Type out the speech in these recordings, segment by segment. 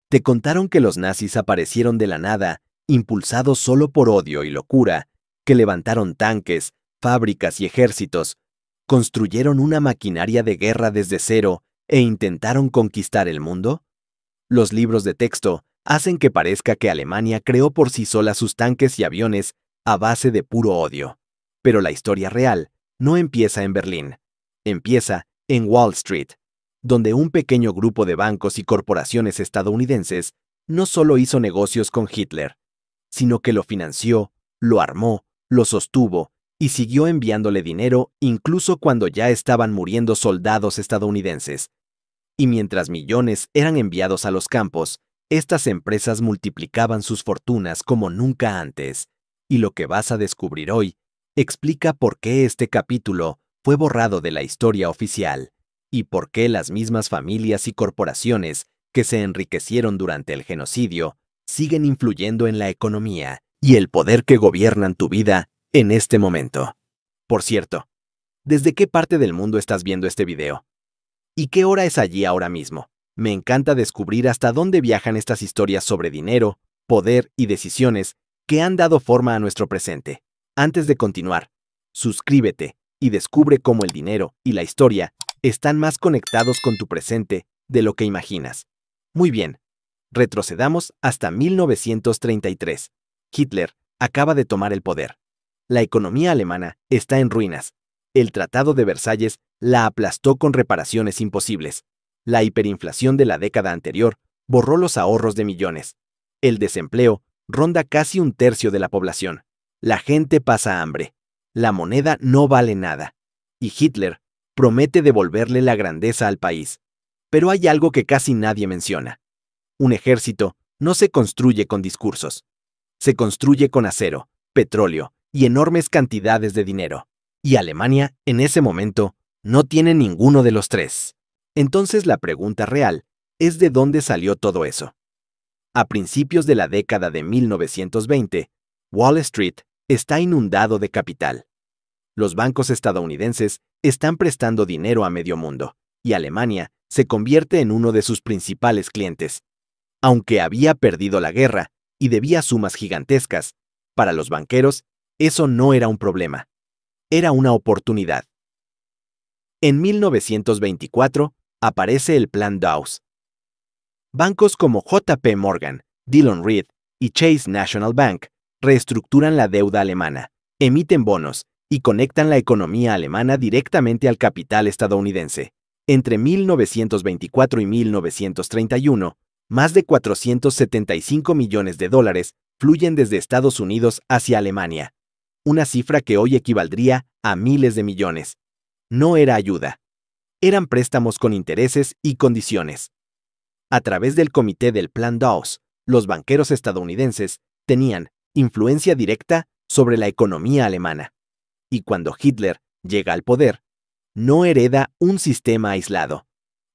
Te contaron que los nazis aparecieron de la nada, impulsados solo por odio y locura, que levantaron tanques, fábricas y ejércitos, construyeron una maquinaria de guerra desde cero e intentaron conquistar el mundo. Los libros de texto hacen que parezca que Alemania creó por sí sola sus tanques y aviones a base de puro odio. Pero la historia real no empieza en Berlín, empieza en Wall Street, donde un pequeño grupo de bancos y corporaciones estadounidenses no solo hizo negocios con Hitler, sino que lo financió, lo armó, lo sostuvo y siguió enviándole dinero incluso cuando ya estaban muriendo soldados estadounidenses. Y mientras millones eran enviados a los campos, estas empresas multiplicaban sus fortunas como nunca antes. Y lo que vas a descubrir hoy explica por qué este capítulo fue borrado de la historia oficial y por qué las mismas familias y corporaciones que se enriquecieron durante el genocidio siguen influyendo en la economía y el poder que gobiernan tu vida en este momento. Por cierto, ¿desde qué parte del mundo estás viendo este video? ¿Y qué hora es allí ahora mismo? Me encanta descubrir hasta dónde viajan estas historias sobre dinero, poder y decisiones que han dado forma a nuestro presente. Antes de continuar, suscríbete y descubre cómo el dinero y la historia están más conectados con tu presente de lo que imaginas. Muy bien, retrocedamos hasta 1933. Hitler acaba de tomar el poder. La economía alemana está en ruinas. El Tratado de Versalles la aplastó con reparaciones imposibles. La hiperinflación de la década anterior borró los ahorros de millones. El desempleo ronda casi un tercio de la población. La gente pasa hambre. La moneda no vale nada. Y Hitler promete devolverle la grandeza al país. Pero hay algo que casi nadie menciona. Un ejército no se construye con discursos. Se construye con acero, petróleo y enormes cantidades de dinero. Y Alemania, en ese momento, no tiene ninguno de los tres. Entonces la pregunta real es ¿de dónde salió todo eso? A principios de la década de 1920, Wall Street está inundado de capital. Los bancos estadounidenses están prestando dinero a medio mundo, y Alemania se convierte en uno de sus principales clientes. Aunque había perdido la guerra y debía sumas gigantescas, para los banqueros eso no era un problema. Era una oportunidad. En 1924 aparece el Plan Dawes. Bancos como JP Morgan, Dillon Read y Chase National Bank reestructuran la deuda alemana, emiten bonos y conectan la economía alemana directamente al capital estadounidense. Entre 1924 y 1931, más de 475 millones de dólares fluyen desde Estados Unidos hacia Alemania, una cifra que hoy equivaldría a miles de millones. No era ayuda. Eran préstamos con intereses y condiciones. A través del comité del Plan Dawes, los banqueros estadounidenses tenían influencia directa sobre la economía alemana. Y cuando Hitler llega al poder, no hereda un sistema aislado.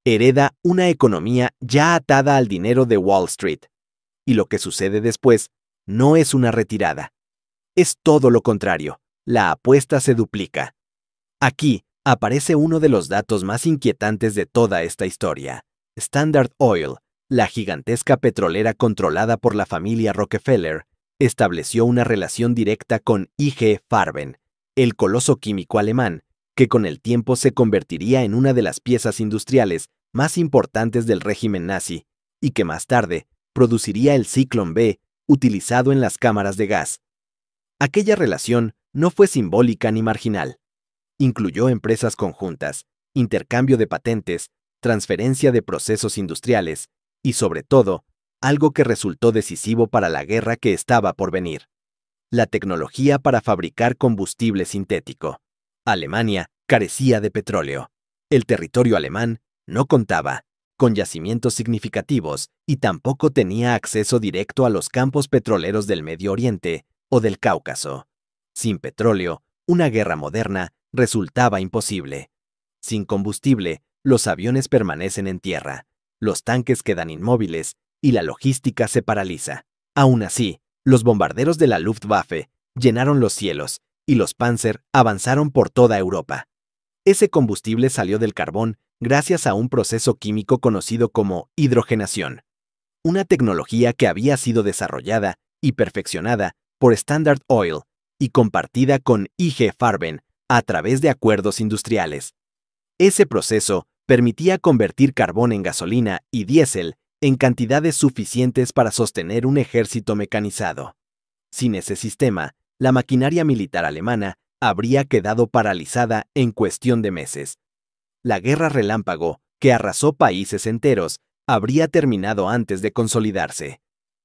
Hereda una economía ya atada al dinero de Wall Street. Y lo que sucede después no es una retirada. Es todo lo contrario. La apuesta se duplica. Aquí aparece uno de los datos más inquietantes de toda esta historia. Standard Oil, la gigantesca petrolera controlada por la familia Rockefeller, estableció una relación directa con IG Farben, el coloso químico alemán, que con el tiempo se convertiría en una de las piezas industriales más importantes del régimen nazi y que más tarde produciría el Zyklon B utilizado en las cámaras de gas. Aquella relación no fue simbólica ni marginal. Incluyó empresas conjuntas, intercambio de patentes, transferencia de procesos industriales y, sobre todo, algo que resultó decisivo para la guerra que estaba por venir: la tecnología para fabricar combustible sintético. Alemania carecía de petróleo. El territorio alemán no contaba con yacimientos significativos y tampoco tenía acceso directo a los campos petroleros del Medio Oriente o del Cáucaso. Sin petróleo, una guerra moderna resultaba imposible. Sin combustible, los aviones permanecen en tierra, los tanques quedan inmóviles y la logística se paraliza. Aún así, los bombarderos de la Luftwaffe llenaron los cielos y los Panzer avanzaron por toda Europa. Ese combustible salió del carbón gracias a un proceso químico conocido como hidrogenación. una tecnología que había sido desarrollada y perfeccionada por Standard Oil y compartida con IG Farben a través de acuerdos industriales. Ese proceso permitía convertir carbón en gasolina y diésel en cantidades suficientes para sostener un ejército mecanizado. Sin ese sistema, la maquinaria militar alemana habría quedado paralizada en cuestión de meses. La guerra relámpago, que arrasó países enteros, habría terminado antes de consolidarse.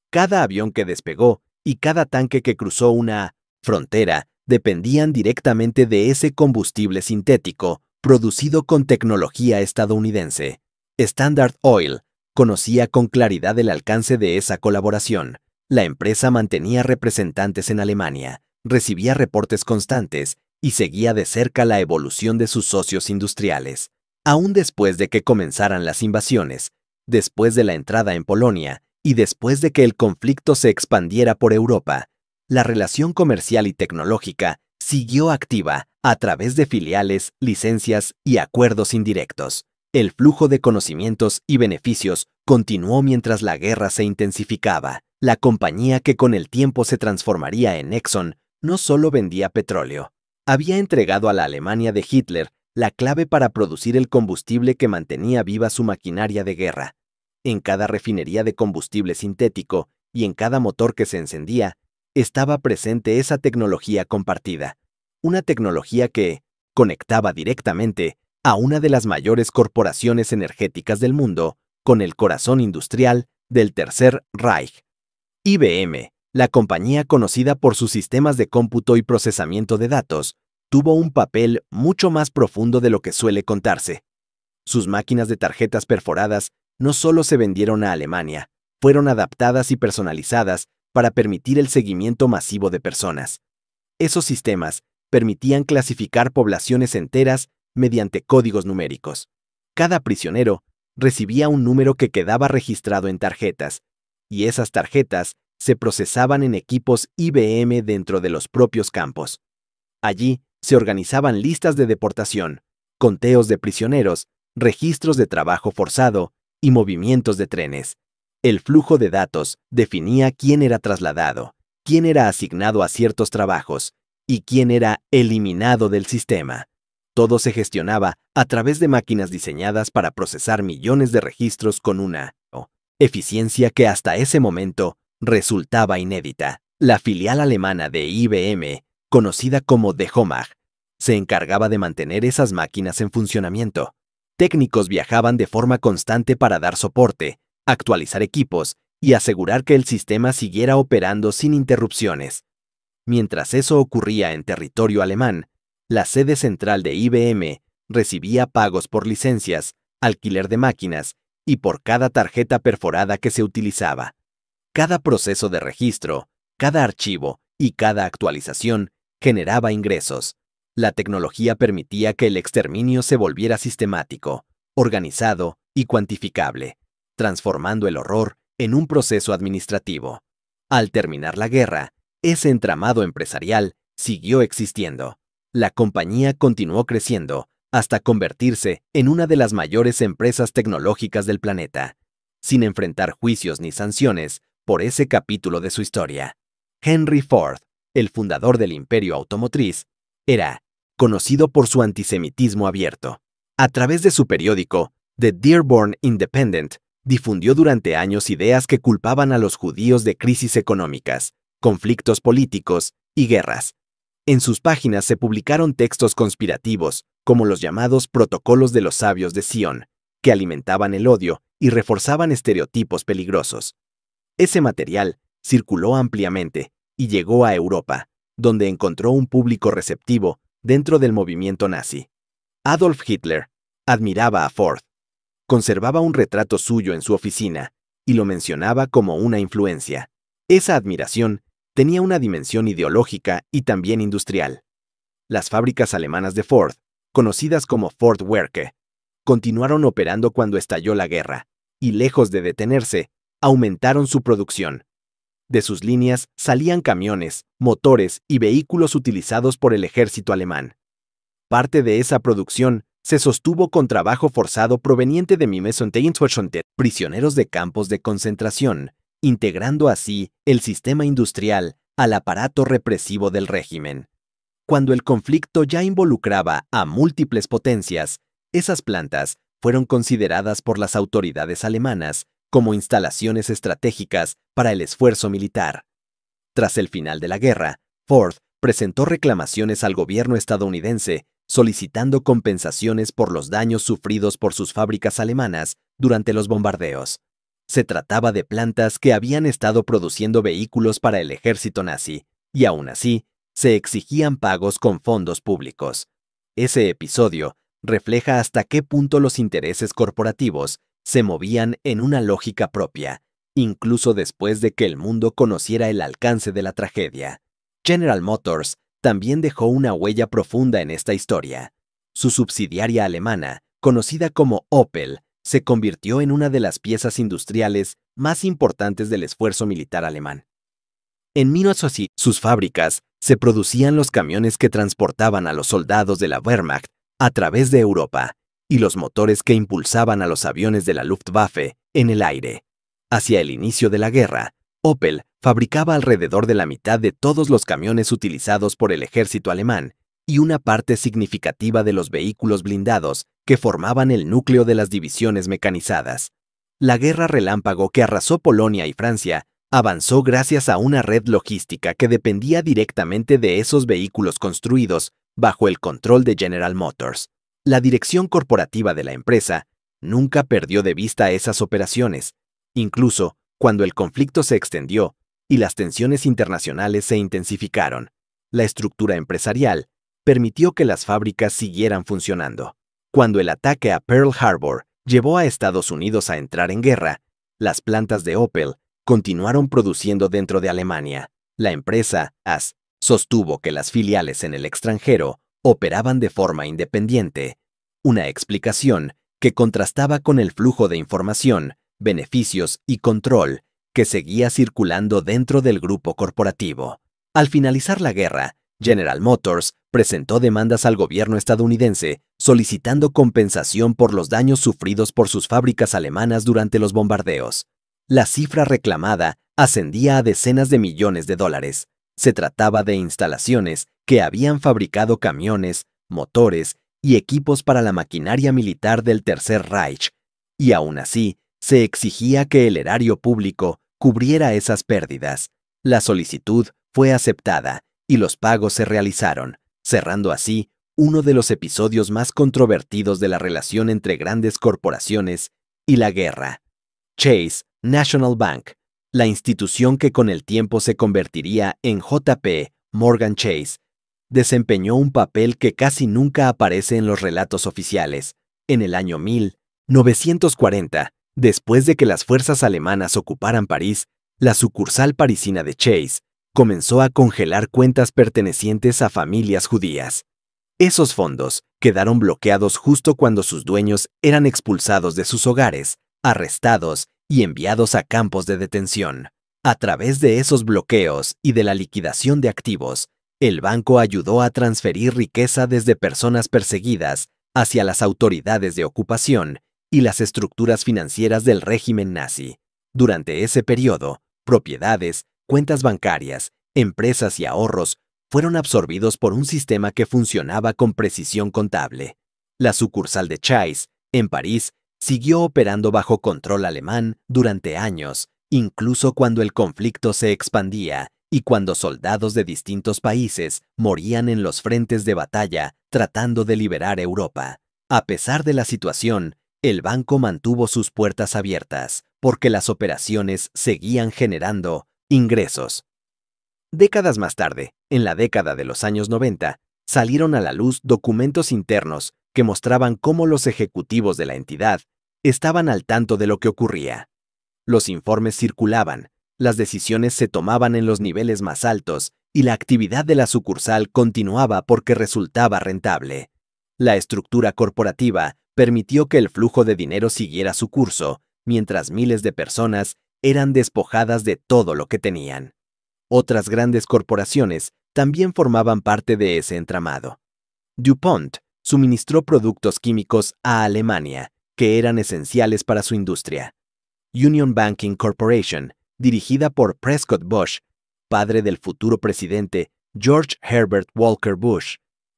Cada avión que despegó y cada tanque que cruzó una frontera dependían directamente de ese combustible sintético producido con tecnología estadounidense. Standard Oil conocía con claridad el alcance de esa colaboración. La empresa mantenía representantes en Alemania, recibía reportes constantes y seguía de cerca la evolución de sus socios industriales. Aún después de que comenzaran las invasiones, después de la entrada en Polonia y después de que el conflicto se expandiera por Europa, la relación comercial y tecnológica siguió activa a través de filiales, licencias y acuerdos indirectos. El flujo de conocimientos y beneficios continuó mientras la guerra se intensificaba. La compañía que con el tiempo se transformaría en Exxon no solo vendía petróleo, había entregado a la Alemania de Hitler la clave para producir el combustible que mantenía viva su maquinaria de guerra. En cada refinería de combustible sintético y en cada motor que se encendía, estaba presente esa tecnología compartida, una tecnología que conectaba directamente a una de las mayores corporaciones energéticas del mundo con el corazón industrial del Tercer Reich. IBM, la compañía conocida por sus sistemas de cómputo y procesamiento de datos, tuvo un papel mucho más profundo de lo que suele contarse. Sus máquinas de tarjetas perforadas no solo se vendieron a Alemania, fueron adaptadas y personalizadas para permitir el seguimiento masivo de personas. Esos sistemas permitían clasificar poblaciones enteras mediante códigos numéricos. Cada prisionero recibía un número que quedaba registrado en tarjetas, y esas tarjetas se procesaban en equipos IBM dentro de los propios campos. Allí se organizaban listas de deportación, conteos de prisioneros, registros de trabajo forzado y movimientos de trenes. El flujo de datos definía quién era trasladado, quién era asignado a ciertos trabajos y quién era eliminado del sistema. Todo se gestionaba a través de máquinas diseñadas para procesar millones de registros con una eficiencia que hasta ese momento resultaba inédita. La filial alemana de IBM, conocida como de Homag, se encargaba de mantener esas máquinas en funcionamiento. Técnicos viajaban de forma constante para dar soporte, actualizar equipos y asegurar que el sistema siguiera operando sin interrupciones. Mientras eso ocurría en territorio alemán, la sede central de IBM recibía pagos por licencias, alquiler de máquinas y por cada tarjeta perforada que se utilizaba. Cada proceso de registro, cada archivo y cada actualización generaba ingresos. La tecnología permitía que el exterminio se volviera sistemático, organizado y cuantificable, transformando el horror en un proceso administrativo. Al terminar la guerra, ese entramado empresarial siguió existiendo. La compañía continuó creciendo hasta convertirse en una de las mayores empresas tecnológicas del planeta, sin enfrentar juicios ni sanciones por ese capítulo de su historia. Henry Ford, el fundador del imperio automotriz, era conocido por su antisemitismo abierto. A través de su periódico, The Dearborn Independent, difundió durante años ideas que culpaban a los judíos de crisis económicas, conflictos políticos y guerras. En sus páginas se publicaron textos conspirativos, como los llamados Protocolos de los Sabios de Sion, que alimentaban el odio y reforzaban estereotipos peligrosos. Ese material circuló ampliamente y llegó a Europa, donde encontró un público receptivo dentro del movimiento nazi. Adolf Hitler admiraba a Ford. Conservaba un retrato suyo en su oficina y lo mencionaba como una influencia. Esa admiración tenía una dimensión ideológica y también industrial. Las fábricas alemanas de Ford, conocidas como Ford Werke, continuaron operando cuando estalló la guerra, y lejos de detenerse, aumentaron su producción. De sus líneas salían camiones, motores y vehículos utilizados por el ejército alemán. Parte de esa producción se sostuvo con trabajo forzado proveniente de Mimesonte, prisioneros de campos de concentración, integrando así el sistema industrial al aparato represivo del régimen. Cuando el conflicto ya involucraba a múltiples potencias, esas plantas fueron consideradas por las autoridades alemanas como instalaciones estratégicas para el esfuerzo militar. Tras el final de la guerra, Ford presentó reclamaciones al gobierno estadounidense solicitando compensaciones por los daños sufridos por sus fábricas alemanas durante los bombardeos. Se trataba de plantas que habían estado produciendo vehículos para el ejército nazi, y aún así, se exigían pagos con fondos públicos. Ese episodio refleja hasta qué punto los intereses corporativos se movían en una lógica propia, incluso después de que el mundo conociera el alcance de la tragedia. General Motors también dejó una huella profunda en esta historia. Su subsidiaria alemana, conocida como Opel, se convirtió en una de las piezas industriales más importantes del esfuerzo militar alemán. En 1900, sus fábricas se producían los camiones que transportaban a los soldados de la Wehrmacht a través de Europa y los motores que impulsaban a los aviones de la Luftwaffe en el aire. Hacia el inicio de la guerra, Opel fabricaba alrededor de la mitad de todos los camiones utilizados por el ejército alemán y una parte significativa de los vehículos blindados que formaban el núcleo de las divisiones mecanizadas. La guerra relámpago que arrasó Polonia y Francia avanzó gracias a una red logística que dependía directamente de esos vehículos construidos bajo el control de General Motors. La dirección corporativa de la empresa nunca perdió de vista esas operaciones, incluso cuando el conflicto se extendió y las tensiones internacionales se intensificaron. La estructura empresarial permitió que las fábricas siguieran funcionando. Cuando el ataque a Pearl Harbor llevó a Estados Unidos a entrar en guerra, las plantas de Opel continuaron produciendo dentro de Alemania. La empresa AS sostuvo que las filiales en el extranjero operaban de forma independiente, una explicación que contrastaba con el flujo de información, beneficios y control que seguía circulando dentro del grupo corporativo. Al finalizar la guerra, General Motors presentó demandas al gobierno estadounidense solicitando compensación por los daños sufridos por sus fábricas alemanas durante los bombardeos. La cifra reclamada ascendía a decenas de millones de dólares. Se trataba de instalaciones que habían fabricado camiones, motores y equipos para la maquinaria militar del Tercer Reich, y aún así, se exigía que el erario público cubriera esas pérdidas. La solicitud fue aceptada y los pagos se realizaron, cerrando así uno de los episodios más controvertidos de la relación entre grandes corporaciones y la guerra. Chase National Bank, la institución que con el tiempo se convertiría en JP Morgan Chase, desempeñó un papel que casi nunca aparece en los relatos oficiales. En el año 1940, después de que las fuerzas alemanas ocuparan París, la sucursal parisina de Chase comenzó a congelar cuentas pertenecientes a familias judías. Esos fondos quedaron bloqueados justo cuando sus dueños eran expulsados de sus hogares, arrestados y enviados a campos de detención. A través de esos bloqueos y de la liquidación de activos, el banco ayudó a transferir riqueza desde personas perseguidas hacia las autoridades de ocupación y las estructuras financieras del régimen nazi. Durante ese periodo, propiedades, cuentas bancarias, empresas y ahorros fueron absorbidos por un sistema que funcionaba con precisión contable. La sucursal de Chase, en París, siguió operando bajo control alemán durante años, incluso cuando el conflicto se expandía y cuando soldados de distintos países morían en los frentes de batalla tratando de liberar Europa. A pesar de la situación, el banco mantuvo sus puertas abiertas, porque las operaciones seguían generando ingresos. Décadas más tarde, en la década de los años 90, salieron a la luz documentos internos que mostraban cómo los ejecutivos de la entidad estaban al tanto de lo que ocurría. Los informes circulaban, las decisiones se tomaban en los niveles más altos y la actividad de la sucursal continuaba porque resultaba rentable. La estructura corporativa permitió que el flujo de dinero siguiera su curso, mientras miles de personas eran despojadas de todo lo que tenían. Otras grandes corporaciones también formaban parte de ese entramado. DuPont suministró productos químicos a Alemania, que eran esenciales para su industria. Union Banking Corporation, dirigida por Prescott Bush, padre del futuro presidente George Herbert Walker Bush,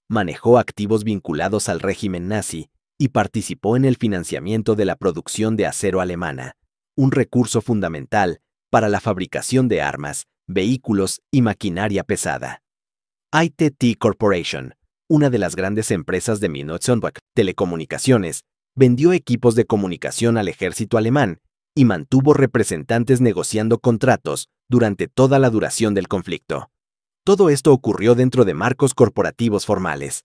manejó activos vinculados al régimen nazi y participó en el financiamiento de la producción de acero alemana, un recurso fundamental para la fabricación de armas, vehículos y maquinaria pesada. ITT Corporation, una de las grandes empresas de Minnetonka Telecomunicaciones, vendió equipos de comunicación al ejército alemán y mantuvo representantes negociando contratos durante toda la duración del conflicto. Todo esto ocurrió dentro de marcos corporativos formales.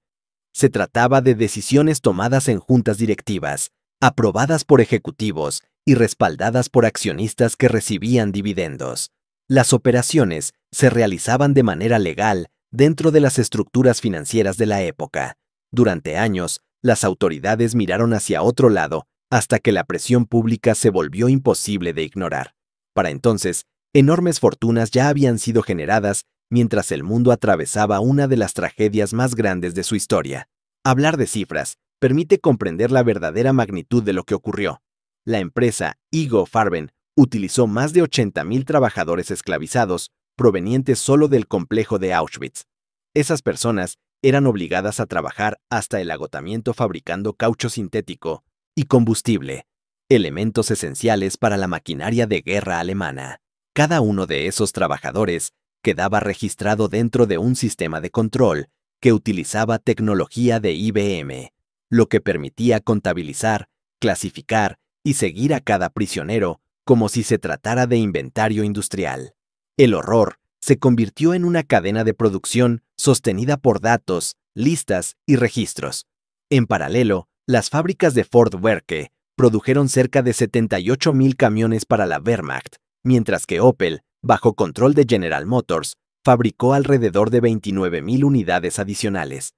Se trataba de decisiones tomadas en juntas directivas, aprobadas por ejecutivos y respaldadas por accionistas que recibían dividendos. Las operaciones se realizaban de manera legal dentro de las estructuras financieras de la época. Durante años, las autoridades miraron hacia otro lado hasta que la presión pública se volvió imposible de ignorar. Para entonces, enormes fortunas ya habían sido generadas mientras el mundo atravesaba una de las tragedias más grandes de su historia. Hablar de cifras permite comprender la verdadera magnitud de lo que ocurrió. La empresa Igo Farben utilizó más de 80,000 trabajadores esclavizados provenientes solo del complejo de Auschwitz. Esas personas eran obligadas a trabajar hasta el agotamiento fabricando caucho sintético y combustible, elementos esenciales para la maquinaria de guerra alemana. Cada uno de esos trabajadores quedaba registrado dentro de un sistema de control que utilizaba tecnología de IBM, lo que permitía contabilizar, clasificar y seguir a cada prisionero como si se tratara de inventario industrial. El horror se convirtió en una cadena de producción sostenida por datos, listas y registros. En paralelo, las fábricas de Ford Werke produjeron cerca de 78,000 camiones para la Wehrmacht, mientras que Opel, bajo control de General Motors, fabricó alrededor de 29,000 unidades adicionales.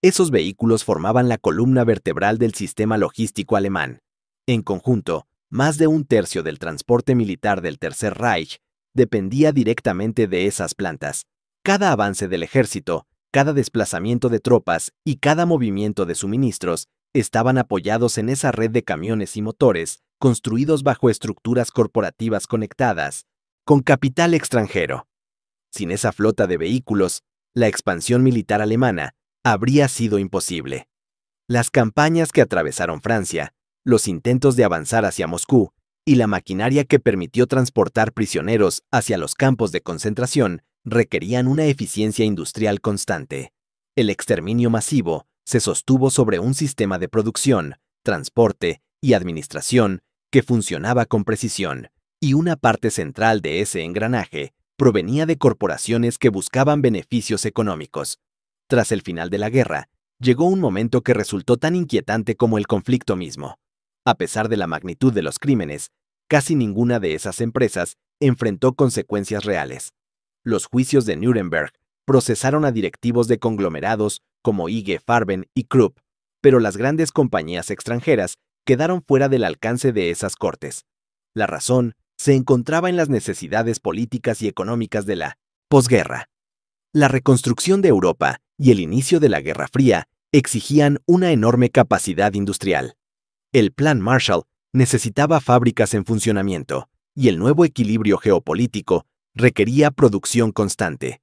Esos vehículos formaban la columna vertebral del sistema logístico alemán. En conjunto, más de un tercio del transporte militar del Tercer Reich dependía directamente de esas plantas. Cada avance del ejército, cada desplazamiento de tropas y cada movimiento de suministros estaban apoyados en esa red de camiones y motores construidos bajo estructuras corporativas conectadas, con capital extranjero. Sin esa flota de vehículos, la expansión militar alemana habría sido imposible. Las campañas que atravesaron Francia, los intentos de avanzar hacia Moscú y la maquinaria que permitió transportar prisioneros hacia los campos de concentración requerían una eficiencia industrial constante. El exterminio masivo se sostuvo sobre un sistema de producción, transporte y administración que funcionaba con precisión, y una parte central de ese engranaje provenía de corporaciones que buscaban beneficios económicos. Tras el final de la guerra, llegó un momento que resultó tan inquietante como el conflicto mismo. A pesar de la magnitud de los crímenes, casi ninguna de esas empresas enfrentó consecuencias reales. Los juicios de Nuremberg procesaron a directivos de conglomerados como IG Farben y Krupp, pero las grandes compañías extranjeras quedaron fuera del alcance de esas cortes. La razón se encontraba en las necesidades políticas y económicas de la posguerra. La reconstrucción de Europa y el inicio de la Guerra Fría exigían una enorme capacidad industrial. El Plan Marshall necesitaba fábricas en funcionamiento, y el nuevo equilibrio geopolítico requería producción constante.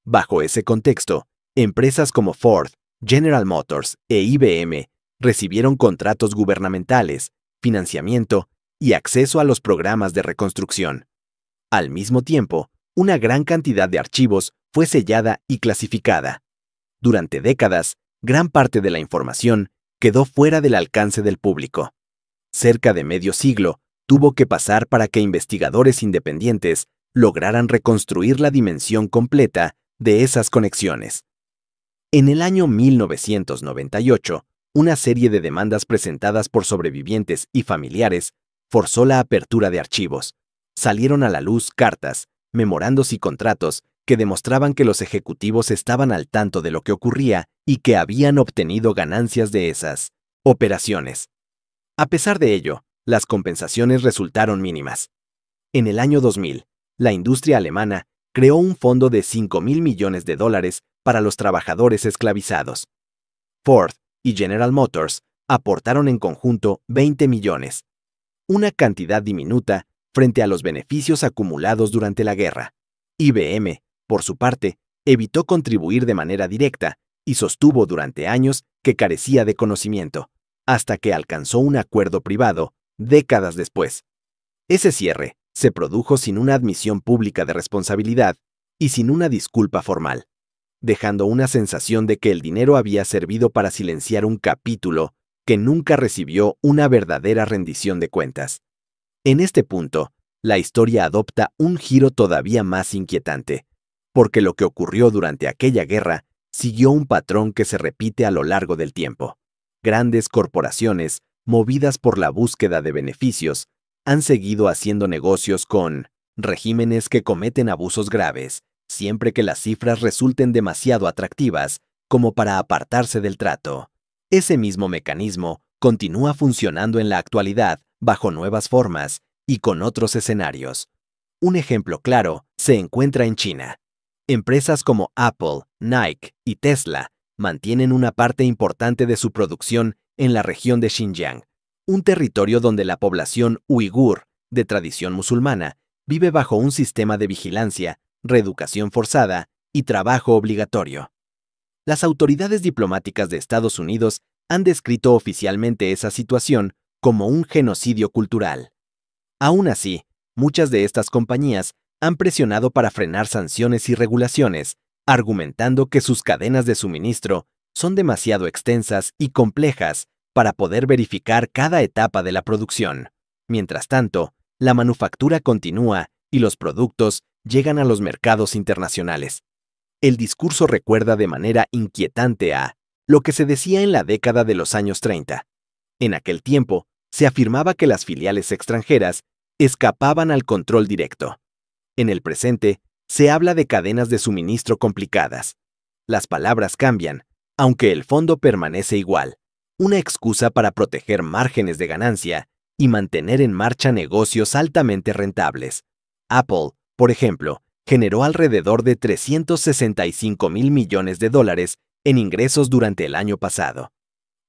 Bajo ese contexto, empresas como Ford, General Motors e IBM recibieron contratos gubernamentales, financiamiento y acceso a los programas de reconstrucción. Al mismo tiempo, una gran cantidad de archivos fue sellada y clasificada. Durante décadas, gran parte de la información quedó fuera del alcance del público. Cerca de medio siglo tuvo que pasar para que investigadores independientes lograran reconstruir la dimensión completa de esas conexiones. En el año 1998, una serie de demandas presentadas por sobrevivientes y familiares forzó la apertura de archivos. Salieron a la luz cartas, memorandos y contratos que demostraban que los ejecutivos estaban al tanto de lo que ocurría y que habían obtenido ganancias de esas operaciones. A pesar de ello, las compensaciones resultaron mínimas. En el año 2000, la industria alemana creó un fondo de $5,000 millones para los trabajadores esclavizados. Ford y General Motors aportaron en conjunto 20 millones, una cantidad diminuta frente a los beneficios acumulados durante la guerra. IBM, por su parte, evitó contribuir de manera directa y sostuvo durante años que carecía de conocimiento, hasta que alcanzó un acuerdo privado décadas después. Ese cierre se produjo sin una admisión pública de responsabilidad y sin una disculpa formal, dejando una sensación de que el dinero había servido para silenciar un capítulo que nunca recibió una verdadera rendición de cuentas. En este punto, la historia adopta un giro todavía más inquietante, porque lo que ocurrió durante aquella guerra siguió un patrón que se repite a lo largo del tiempo. Grandes corporaciones, movidas por la búsqueda de beneficios, han seguido haciendo negocios con regímenes que cometen abusos graves, siempre que las cifras resulten demasiado atractivas como para apartarse del trato. Ese mismo mecanismo continúa funcionando en la actualidad bajo nuevas formas y con otros escenarios. Un ejemplo claro se encuentra en China. Empresas como Apple, Nike y Tesla mantienen una parte importante de su producción en la región de Xinjiang, un territorio donde la población uigur, de tradición musulmana, vive bajo un sistema de vigilancia, reeducación forzada y trabajo obligatorio. Las autoridades diplomáticas de Estados Unidos han descrito oficialmente esa situación como un genocidio cultural. Aún así, muchas de estas compañías han presionado para frenar sanciones y regulaciones, argumentando que sus cadenas de suministro son demasiado extensas y complejas para poder verificar cada etapa de la producción. Mientras tanto, la manufactura continúa y los productos llegan a los mercados internacionales. El discurso recuerda de manera inquietante a lo que se decía en la década de los años 30. En aquel tiempo, se afirmaba que las filiales extranjeras escapaban al control directo. En el presente, se habla de cadenas de suministro complicadas. Las palabras cambian, aunque el fondo permanece igual, una excusa para proteger márgenes de ganancia y mantener en marcha negocios altamente rentables. Apple, por ejemplo, generó alrededor de $365,000 millones en ingresos durante el año pasado.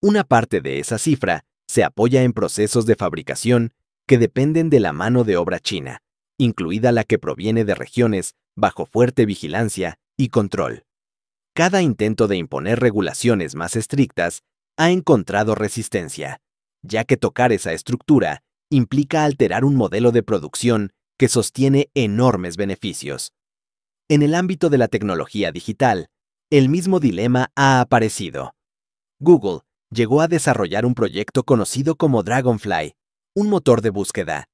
Una parte de esa cifra se apoya en procesos de fabricación que dependen de la mano de obra china, incluida la que proviene de regiones bajo fuerte vigilancia y control. Cada intento de imponer regulaciones más estrictas ha encontrado resistencia, ya que tocar esa estructura implica alterar un modelo de producción que sostiene enormes beneficios. En el ámbito de la tecnología digital, el mismo dilema ha aparecido. Google llegó a desarrollar un proyecto conocido como Dragonfly, un motor de búsqueda,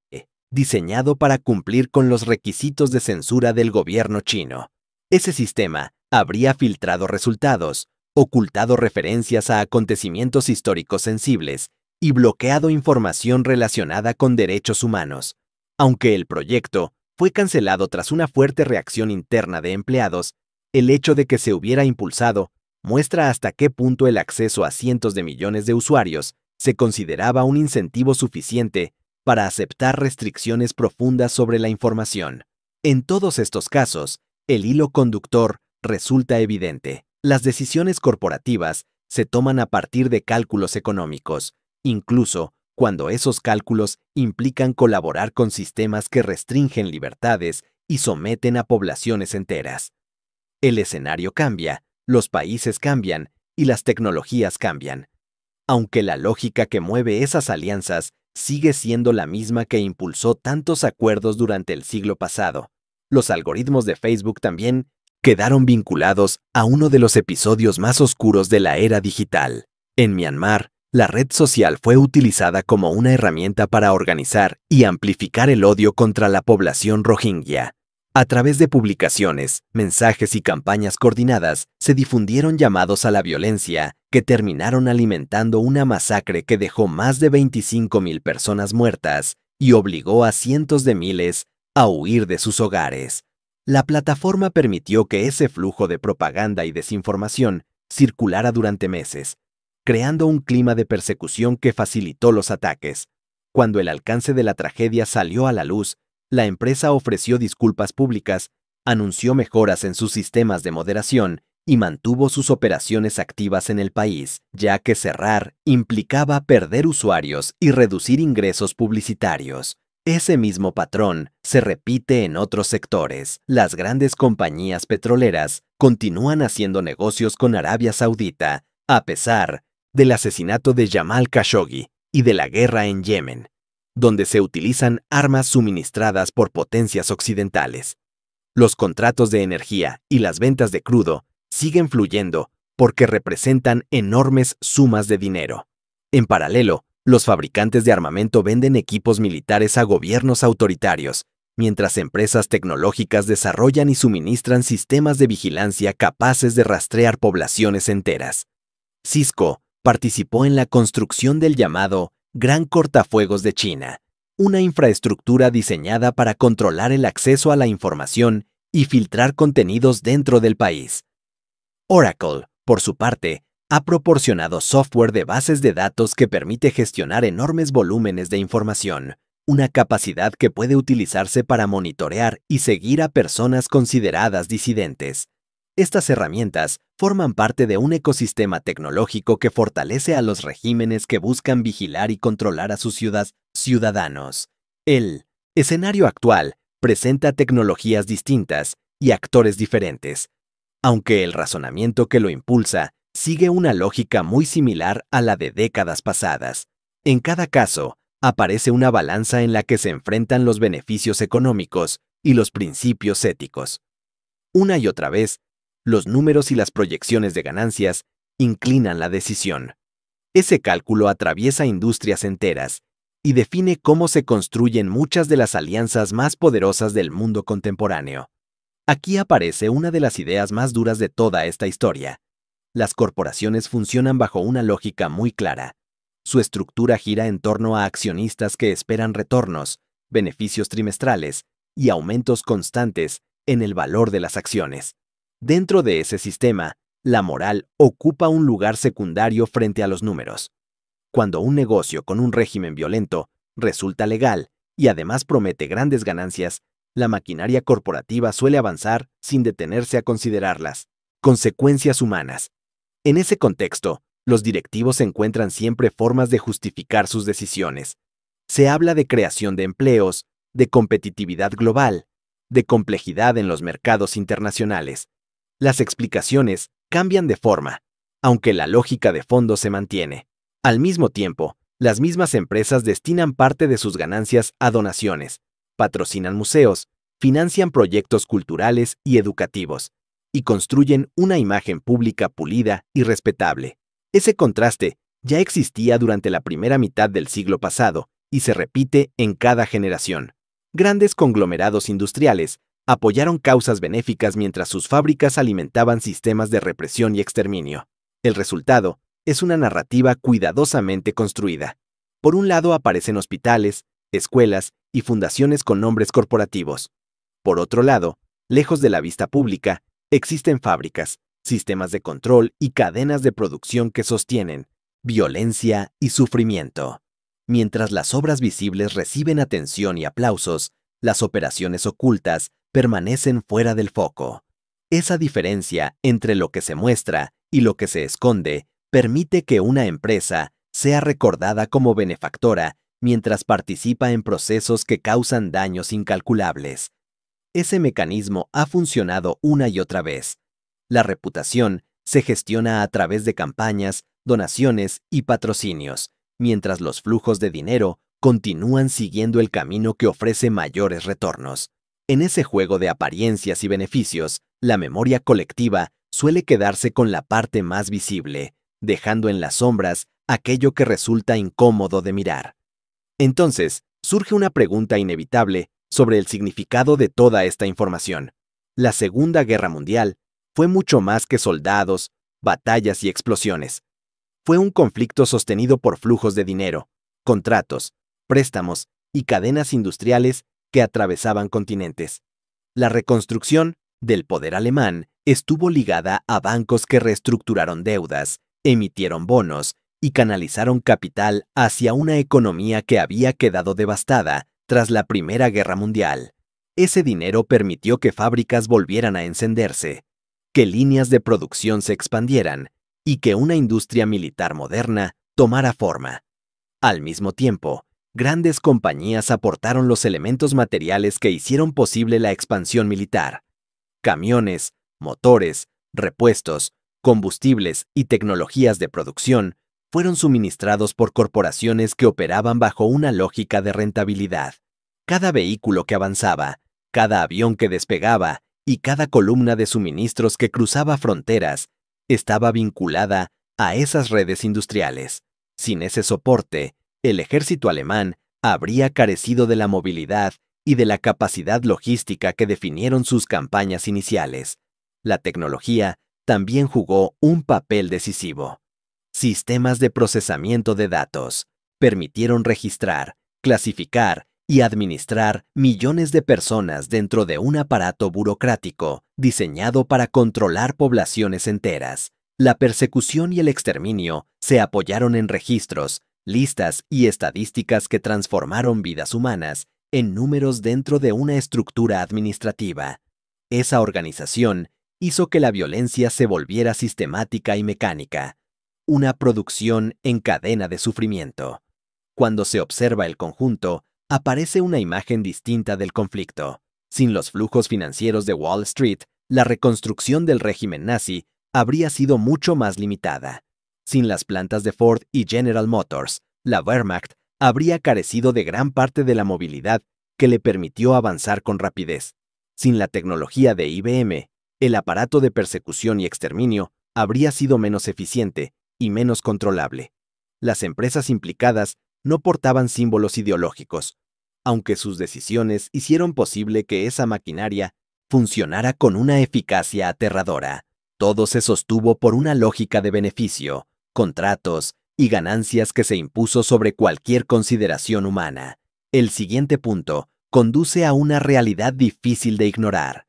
diseñado para cumplir con los requisitos de censura del gobierno chino. Ese sistema habría filtrado resultados, ocultado referencias a acontecimientos históricos sensibles y bloqueado información relacionada con derechos humanos. Aunque el proyecto fue cancelado tras una fuerte reacción interna de empleados, el hecho de que se hubiera impulsado muestra hasta qué punto el acceso a cientos de millones de usuarios se consideraba un incentivo suficiente para aceptar restricciones profundas sobre la información. En todos estos casos, el hilo conductor resulta evidente. Las decisiones corporativas se toman a partir de cálculos económicos, incluso cuando esos cálculos implican colaborar con sistemas que restringen libertades y someten a poblaciones enteras. El escenario cambia, los países cambian y las tecnologías cambian. Aunque la lógica que mueve esas alianzas sigue siendo la misma que impulsó tantos acuerdos durante el siglo pasado, los algoritmos de Facebook también quedaron vinculados a uno de los episodios más oscuros de la era digital. En Myanmar, la red social fue utilizada como una herramienta para organizar y amplificar el odio contra la población rohingya. A través de publicaciones, mensajes y campañas coordinadas, se difundieron llamados a la violencia que terminaron alimentando una masacre que dejó más de 25,000 personas muertas y obligó a cientos de miles a huir de sus hogares. La plataforma permitió que ese flujo de propaganda y desinformación circulara durante meses, creando un clima de persecución que facilitó los ataques. Cuando el alcance de la tragedia salió a la luz, la empresa ofreció disculpas públicas, anunció mejoras en sus sistemas de moderación y mantuvo sus operaciones activas en el país, ya que cerrar implicaba perder usuarios y reducir ingresos publicitarios. Ese mismo patrón se repite en otros sectores. Las grandes compañías petroleras continúan haciendo negocios con Arabia Saudita, a pesar del asesinato de Jamal Khashoggi y de la guerra en Yemen, donde se utilizan armas suministradas por potencias occidentales. Los contratos de energía y las ventas de crudo siguen fluyendo porque representan enormes sumas de dinero. En paralelo, los fabricantes de armamento venden equipos militares a gobiernos autoritarios, mientras empresas tecnológicas desarrollan y suministran sistemas de vigilancia capaces de rastrear poblaciones enteras. Cisco participó en la construcción del llamado Gran Cortafuegos de China, una infraestructura diseñada para controlar el acceso a la información y filtrar contenidos dentro del país. Oracle, por su parte, ha proporcionado software de bases de datos que permite gestionar enormes volúmenes de información, una capacidad que puede utilizarse para monitorear y seguir a personas consideradas disidentes. Estas herramientas forman parte de un ecosistema tecnológico que fortalece a los regímenes que buscan vigilar y controlar a sus ciudadanos. El escenario actual presenta tecnologías distintas y actores diferentes, aunque el razonamiento que lo impulsa sigue una lógica muy similar a la de décadas pasadas. En cada caso, aparece una balanza en la que se enfrentan los beneficios económicos y los principios éticos. Una y otra vez, los números y las proyecciones de ganancias inclinan la decisión. Ese cálculo atraviesa industrias enteras y define cómo se construyen muchas de las alianzas más poderosas del mundo contemporáneo. Aquí aparece una de las ideas más duras de toda esta historia. Las corporaciones funcionan bajo una lógica muy clara. Su estructura gira en torno a accionistas que esperan retornos, beneficios trimestrales y aumentos constantes en el valor de las acciones. Dentro de ese sistema, la moral ocupa un lugar secundario frente a los números. Cuando un negocio con un régimen violento resulta legal y además promete grandes ganancias, la maquinaria corporativa suele avanzar sin detenerse a considerar las consecuencias humanas. En ese contexto, los directivos encuentran siempre formas de justificar sus decisiones. Se habla de creación de empleos, de competitividad global, de complejidad en los mercados internacionales. Las explicaciones cambian de forma, aunque la lógica de fondo se mantiene. Al mismo tiempo, las mismas empresas destinan parte de sus ganancias a donaciones, patrocinan museos, financian proyectos culturales y educativos, y construyen una imagen pública pulida y respetable. Ese contraste ya existía durante la primera mitad del siglo pasado y se repite en cada generación. Grandes conglomerados industriales apoyaron causas benéficas mientras sus fábricas alimentaban sistemas de represión y exterminio. El resultado es una narrativa cuidadosamente construida. Por un lado aparecen hospitales, escuelas y fundaciones con nombres corporativos. Por otro lado, lejos de la vista pública, existen fábricas, sistemas de control y cadenas de producción que sostienen violencia y sufrimiento. Mientras las obras visibles reciben atención y aplausos, las operaciones ocultas permanecen fuera del foco. Esa diferencia entre lo que se muestra y lo que se esconde permite que una empresa sea recordada como benefactora mientras participa en procesos que causan daños incalculables. Ese mecanismo ha funcionado una y otra vez. La reputación se gestiona a través de campañas, donaciones y patrocinios, mientras los flujos de dinero continúan siguiendo el camino que ofrece mayores retornos. En ese juego de apariencias y beneficios, la memoria colectiva suele quedarse con la parte más visible, dejando en las sombras aquello que resulta incómodo de mirar. Entonces, surge una pregunta inevitable sobre el significado de toda esta información. La Segunda Guerra Mundial fue mucho más que soldados, batallas y explosiones. Fue un conflicto sostenido por flujos de dinero, contratos, préstamos y cadenas industriales que atravesaban continentes. La reconstrucción del poder alemán estuvo ligada a bancos que reestructuraron deudas, emitieron bonos y canalizaron capital hacia una economía que había quedado devastada tras la Primera Guerra Mundial. Ese dinero permitió que fábricas volvieran a encenderse, que líneas de producción se expandieran y que una industria militar moderna tomara forma. Al mismo tiempo, grandes compañías aportaron los elementos materiales que hicieron posible la expansión militar. Camiones, motores, repuestos, combustibles y tecnologías de producción fueron suministrados por corporaciones que operaban bajo una lógica de rentabilidad. Cada vehículo que avanzaba, cada avión que despegaba y cada columna de suministros que cruzaba fronteras estaba vinculada a esas redes industriales. Sin ese soporte, el ejército alemán habría carecido de la movilidad y de la capacidad logística que definieron sus campañas iniciales. La tecnología también jugó un papel decisivo. Sistemas de procesamiento de datos permitieron registrar, clasificar y administrar millones de personas dentro de un aparato burocrático diseñado para controlar poblaciones enteras. La persecución y el exterminio se apoyaron en registros, listas y estadísticas que transformaron vidas humanas en números dentro de una estructura administrativa. Esa organización hizo que la violencia se volviera sistemática y mecánica, una producción en cadena de sufrimiento. Cuando se observa el conjunto, aparece una imagen distinta del conflicto. Sin los flujos financieros de Wall Street, la reconstrucción del régimen nazi habría sido mucho más limitada. Sin las plantas de Ford y General Motors, la Wehrmacht habría carecido de gran parte de la movilidad que le permitió avanzar con rapidez. Sin la tecnología de IBM, el aparato de persecución y exterminio habría sido menos eficiente y menos controlable. Las empresas implicadas no portaban símbolos ideológicos, aunque sus decisiones hicieron posible que esa maquinaria funcionara con una eficacia aterradora. Todo se sostuvo por una lógica de beneficio, contratos y ganancias que se impuso sobre cualquier consideración humana. El siguiente punto conduce a una realidad difícil de ignorar.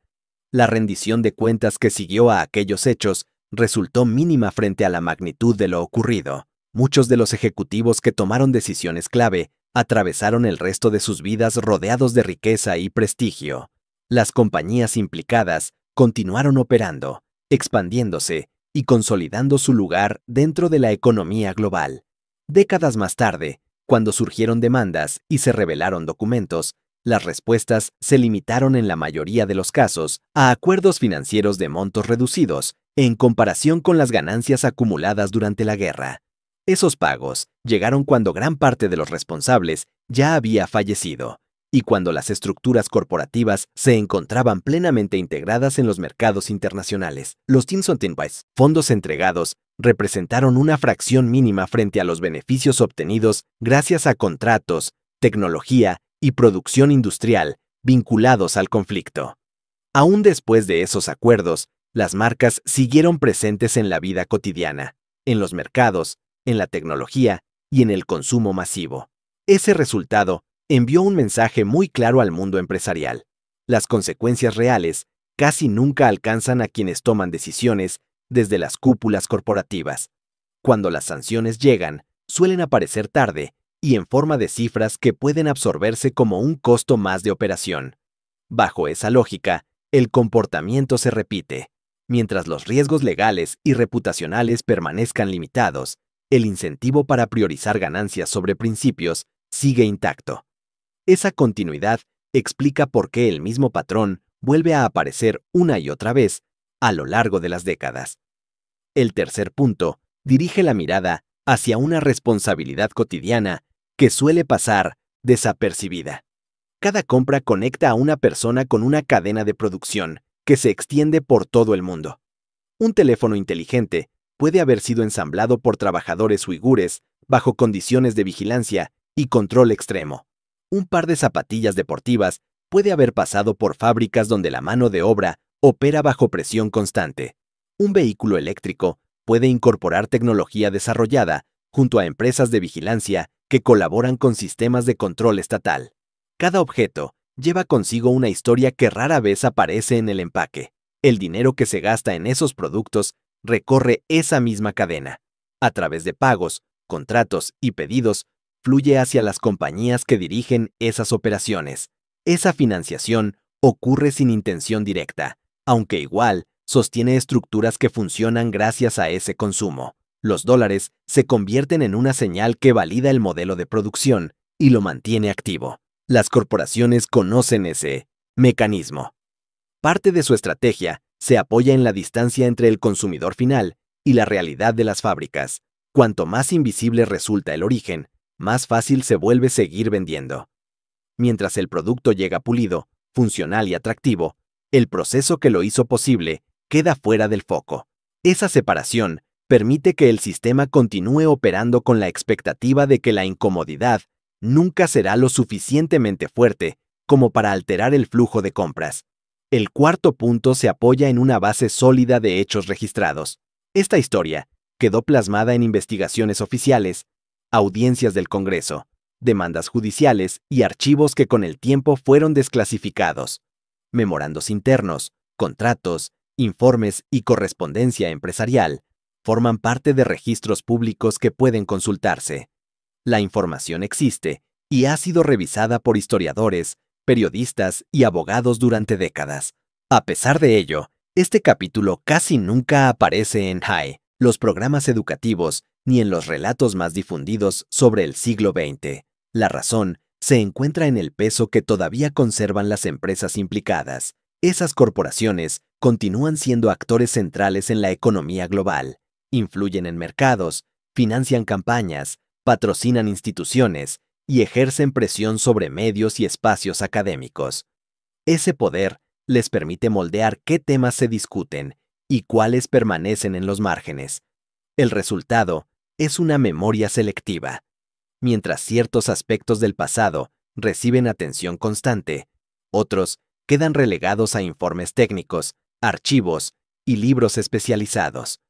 La rendición de cuentas que siguió a aquellos hechos resultó mínima frente a la magnitud de lo ocurrido. Muchos de los ejecutivos que tomaron decisiones clave atravesaron el resto de sus vidas rodeados de riqueza y prestigio. Las compañías implicadas continuaron operando, expandiéndose y consolidando su lugar dentro de la economía global. Décadas más tarde, cuando surgieron demandas y se revelaron documentos, las respuestas se limitaron en la mayoría de los casos a acuerdos financieros de montos reducidos en comparación con las ganancias acumuladas durante la guerra. Esos pagos llegaron cuando gran parte de los responsables ya había fallecido y cuando las estructuras corporativas se encontraban plenamente integradas en los mercados internacionales. Los Thomson-Wise fondos entregados representaron una fracción mínima frente a los beneficios obtenidos gracias a contratos, tecnología y producción industrial vinculados al conflicto. Aún después de esos acuerdos, las marcas siguieron presentes en la vida cotidiana, en los mercados, en la tecnología y en el consumo masivo. Ese resultado envió un mensaje muy claro al mundo empresarial. Las consecuencias reales casi nunca alcanzan a quienes toman decisiones desde las cúpulas corporativas. Cuando las sanciones llegan, suelen aparecer tarde y en forma de cifras que pueden absorberse como un costo más de operación. Bajo esa lógica, el comportamiento se repite. Mientras los riesgos legales y reputacionales permanezcan limitados, el incentivo para priorizar ganancias sobre principios sigue intacto. Esa continuidad explica por qué el mismo patrón vuelve a aparecer una y otra vez a lo largo de las décadas. El tercer punto dirige la mirada hacia una responsabilidad cotidiana que suele pasar desapercibida. Cada compra conecta a una persona con una cadena de producción que se extiende por todo el mundo. Un teléfono inteligente puede haber sido ensamblado por trabajadores uigures bajo condiciones de vigilancia y control extremo. Un par de zapatillas deportivas puede haber pasado por fábricas donde la mano de obra opera bajo presión constante. Un vehículo eléctrico puede incorporar tecnología desarrollada junto a empresas de vigilancia que colaboran con sistemas de control estatal. Cada objeto lleva consigo una historia que rara vez aparece en el empaque. El dinero que se gasta en esos productos recorre esa misma cadena. A través de pagos, contratos y pedidos, fluye hacia las compañías que dirigen esas operaciones. Esa financiación ocurre sin intención directa, aunque igual sostiene estructuras que funcionan gracias a ese consumo. Los dólares se convierten en una señal que valida el modelo de producción y lo mantiene activo. Las corporaciones conocen ese mecanismo. Parte de su estrategia se apoya en la distancia entre el consumidor final y la realidad de las fábricas. Cuanto más invisible resulta el origen, más fácil se vuelve seguir vendiendo. Mientras el producto llega pulido, funcional y atractivo, el proceso que lo hizo posible queda fuera del foco. Esa separación permite que el sistema continúe operando con la expectativa de que la incomodidad nunca será lo suficientemente fuerte como para alterar el flujo de compras. El cuarto punto se apoya en una base sólida de hechos registrados. Esta historia quedó plasmada en investigaciones oficiales, audiencias del Congreso, demandas judiciales y archivos que con el tiempo fueron desclasificados. Memorandos internos, contratos, informes y correspondencia empresarial forman parte de registros públicos que pueden consultarse. La información existe y ha sido revisada por historiadores, periodistas y abogados durante décadas. A pesar de ello, este capítulo casi nunca aparece en los programas educativos ni en los relatos más difundidos sobre el siglo XX. La razón se encuentra en el peso que todavía conservan las empresas implicadas. Esas corporaciones continúan siendo actores centrales en la economía global, influyen en mercados, financian campañas, patrocinan instituciones y ejercen presión sobre medios y espacios académicos. Ese poder les permite moldear qué temas se discuten y cuáles permanecen en los márgenes. El resultado es una memoria selectiva. Mientras ciertos aspectos del pasado reciben atención constante, otros quedan relegados a informes técnicos, archivos y libros especializados.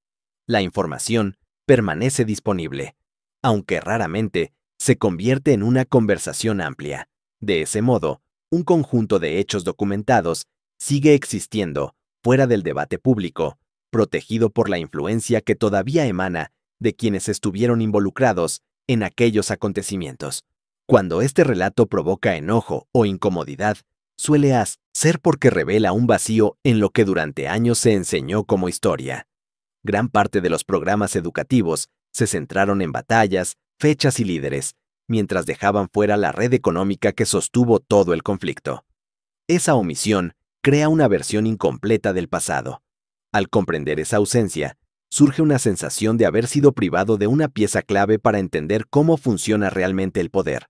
La información permanece disponible, aunque raramente se convierte en una conversación amplia. De ese modo, un conjunto de hechos documentados sigue existiendo fuera del debate público, protegido por la influencia que todavía emana de quienes estuvieron involucrados en aquellos acontecimientos. Cuando este relato provoca enojo o incomodidad, suele ser porque revela un vacío en lo que durante años se enseñó como historia. Gran parte de los programas educativos se centraron en batallas, fechas y líderes, mientras dejaban fuera la red económica que sostuvo todo el conflicto. Esa omisión crea una versión incompleta del pasado. Al comprender esa ausencia, surge una sensación de haber sido privado de una pieza clave para entender cómo funciona realmente el poder.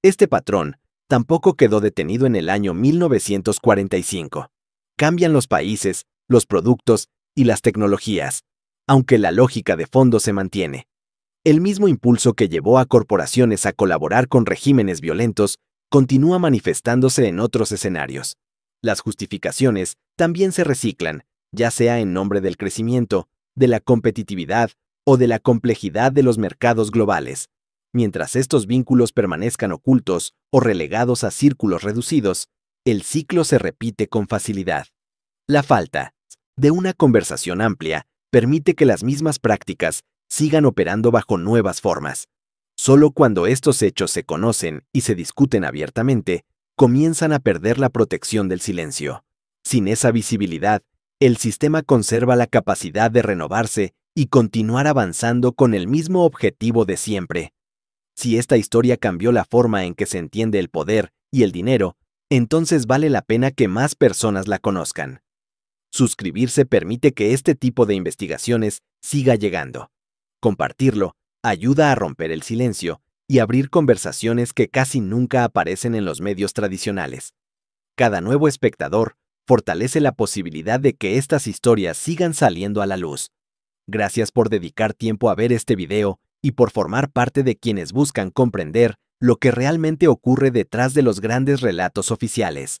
Este patrón tampoco quedó detenido en el año 1945. Cambian los países, los productos y las tecnologías, aunque la lógica de fondo se mantiene. El mismo impulso que llevó a corporaciones a colaborar con regímenes violentos continúa manifestándose en otros escenarios. Las justificaciones también se reciclan, ya sea en nombre del crecimiento, de la competitividad o de la complejidad de los mercados globales. Mientras estos vínculos permanezcan ocultos o relegados a círculos reducidos, el ciclo se repite con facilidad. La falta de una conversación amplia permite que las mismas prácticas sigan operando bajo nuevas formas. Solo cuando estos hechos se conocen y se discuten abiertamente, comienzan a perder la protección del silencio. Sin esa visibilidad, el sistema conserva la capacidad de renovarse y continuar avanzando con el mismo objetivo de siempre. Si esta historia cambió la forma en que se entiende el poder y el dinero, entonces vale la pena que más personas la conozcan. Suscribirse permite que este tipo de investigaciones siga llegando. Compartirlo ayuda a romper el silencio y abrir conversaciones que casi nunca aparecen en los medios tradicionales. Cada nuevo espectador fortalece la posibilidad de que estas historias sigan saliendo a la luz. Gracias por dedicar tiempo a ver este video y por formar parte de quienes buscan comprender lo que realmente ocurre detrás de los grandes relatos oficiales.